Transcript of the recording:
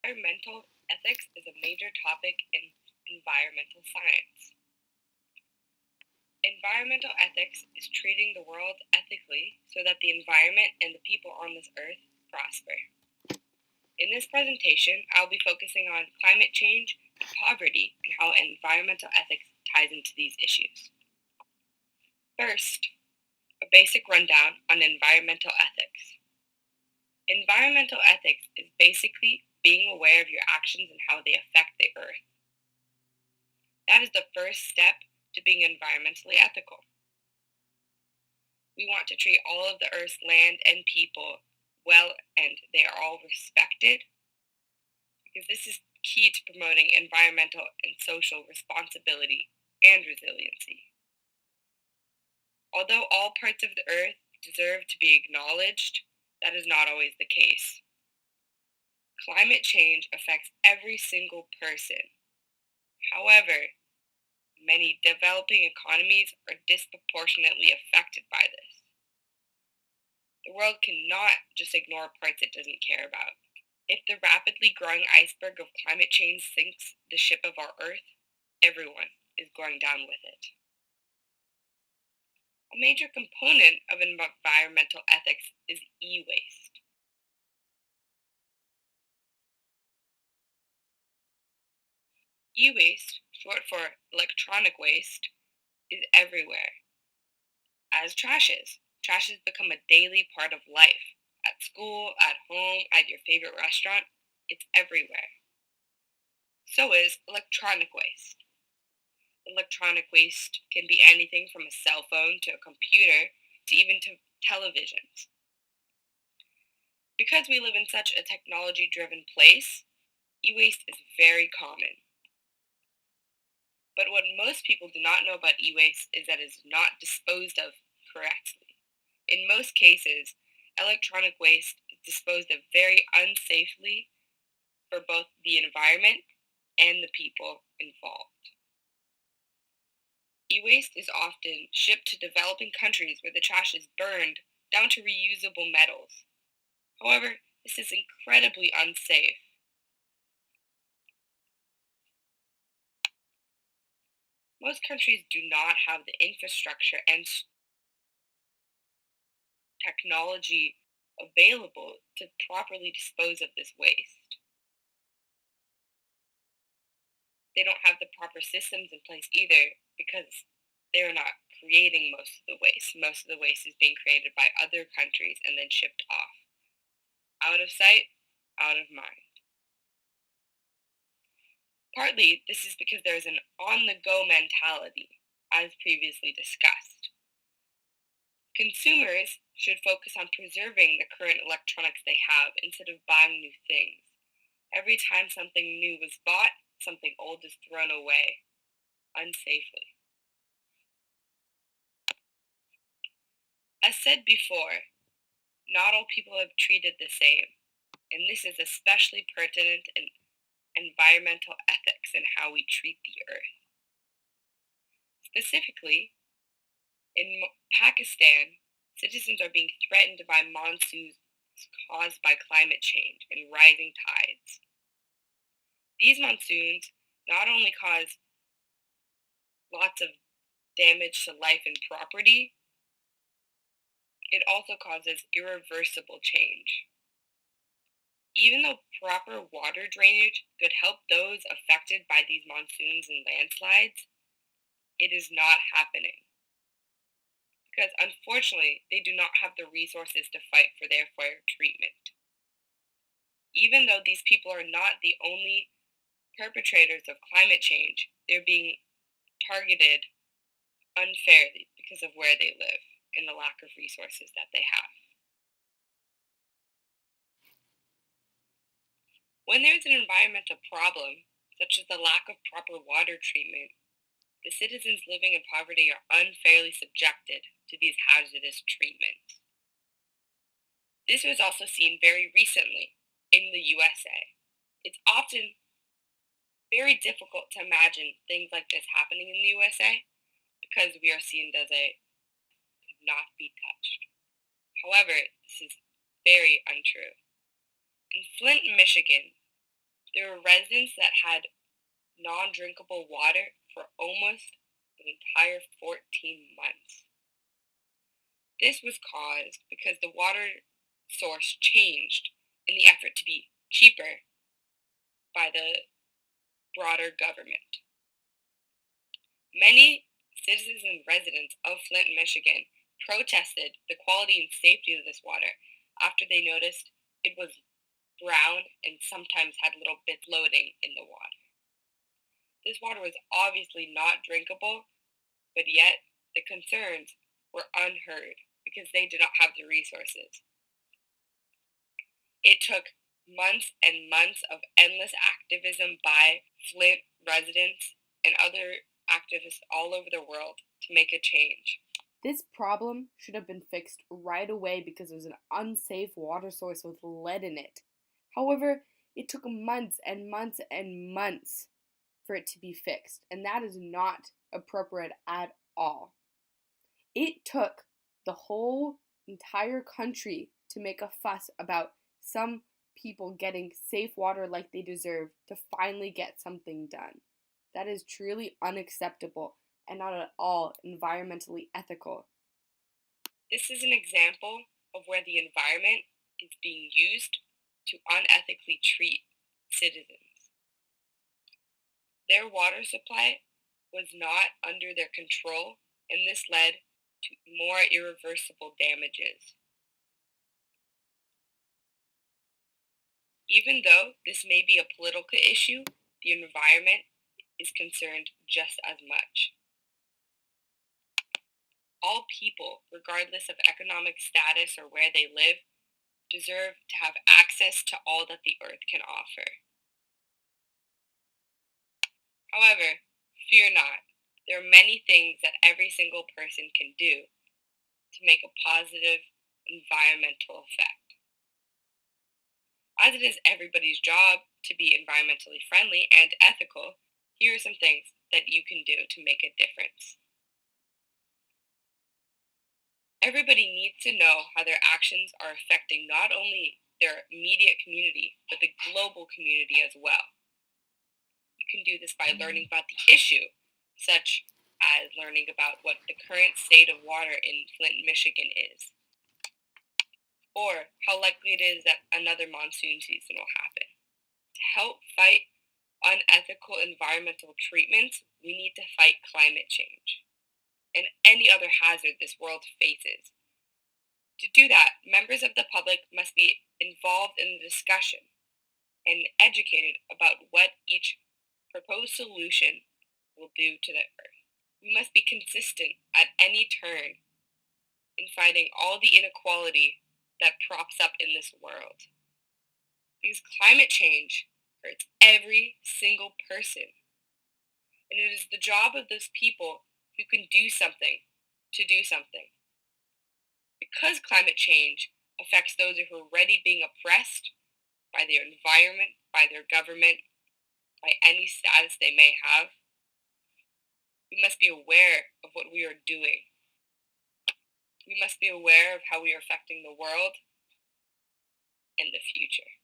Environmental ethics is a major topic in environmental science. Environmental ethics is treating the world ethically so that the environment and the people on this earth prosper. In this presentation, I'll be focusing on climate change and poverty and how environmental ethics ties into these issues. First, a basic rundown on environmental ethics. Environmental ethics is basically being aware of your actions and how they affect the earth. That is the first step to being environmentally ethical. We want to treat all of the earth's land and people well, and they are all respected, because this is key to promoting environmental and social responsibility and resiliency. Although all parts of the earth deserve to be acknowledged, that is not always the case. Climate change affects every single person. However, many developing economies are disproportionately affected by this. The world cannot just ignore parts it doesn't care about. If the rapidly growing iceberg of climate change sinks the ship of our Earth, everyone is going down with it. A major component of environmental ethics is e-waste. E-waste, short for electronic waste, is everywhere. As trash is. Trash has become a daily part of life. At school, at home, at your favorite restaurant, it's everywhere. So is electronic waste. Electronic waste can be anything from a cell phone to a computer to even to televisions. Because we live in such a technology-driven place, e-waste is very common. But what most people do not know about e-waste is that it is not disposed of correctly. In most cases, electronic waste is disposed of very unsafely for both the environment and the people involved. E-waste is often shipped to developing countries where the trash is burned down to reusable metals. However, this is incredibly unsafe. Most countries do not have the infrastructure and technology available to properly dispose of this waste. They don't have the proper systems in place either because they're not creating most of the waste. Most of the waste is being created by other countries and then shipped off. Out of sight, out of mind. Partly, this is because there is an on-the-go mentality, as previously discussed. Consumers should focus on preserving the current electronics they have instead of buying new things. Every time something new is bought, something old is thrown away, unsafely. As said before, not all people are treated the same, and this is especially pertinent in environmental ethics and how we treat the earth. Specifically, in Pakistan, citizens are being threatened by monsoons caused by climate change and rising tides. These monsoons not only cause lots of damage to life and property, it also causes irreversible change. Even though proper water drainage could help those affected by these monsoons and landslides, it is not happening. Because unfortunately, they do not have the resources to fight for their fair treatment. Even though these people are not the only perpetrators of climate change, they're being targeted unfairly because of where they live and the lack of resources that they have. When there is an environmental problem, such as the lack of proper water treatment, the citizens living in poverty are unfairly subjected to these hazardous treatments. This was also seen very recently in the USA. It's often very difficult to imagine things like this happening in the USA because we are seen as a could not be touched. However, this is very untrue. In Flint, Michigan, There were residents that had non drinkable water for almost an entire 14 months. This was caused because the water source changed in the effort to be cheaper by the broader government. Many citizens and residents of Flint, Michigan protested the quality and safety of this water after they noticed it was brown and sometimes had little bits floating in the water. This water was obviously not drinkable, but yet the concerns were unheard because they did not have the resources. It took months and months of endless activism by Flint residents and other activists all over the world to make a change. This problem should have been fixed right away because it was an unsafe water source with lead in it. However, it took months and months and months for it to be fixed, and that is not appropriate at all. It took the whole entire country to make a fuss about some people getting safe water like they deserve to finally get something done. That is truly unacceptable and not at all environmentally ethical. This is an example of where the environment is being used to unethically treat citizens. Their water supply was not under their control, and this led to more irreversible damages. Even though this may be a political issue, the environment is concerned just as much. All people, regardless of economic status or where they live, deserve to have access to all that the earth can offer. However, fear not. There are many things that every single person can do to make a positive environmental effect. As it is everybody's job to be environmentally friendly and ethical, here are some things that you can do to make a difference. Everybody needs to know how their actions are affecting not only their immediate community, but the global community as well. You can do this by learning about the issue, such as learning about what the current state of water in Flint, Michigan is, or how likely it is that another monsoon season will happen. To help fight unethical environmental treatments, we need to fight climate change and any other hazard this world faces. To do that, members of the public must be involved in the discussion and educated about what each proposed solution will do to the earth. We must be consistent at any turn in fighting all the inequality that props up in this world. Because climate change hurts every single person. And it is the job of those people who can do something to do something. Because climate change affects those who are already being oppressed by their environment, by their government, by any status they may have, we must be aware of what we are doing. We must be aware of how we are affecting the world and the future.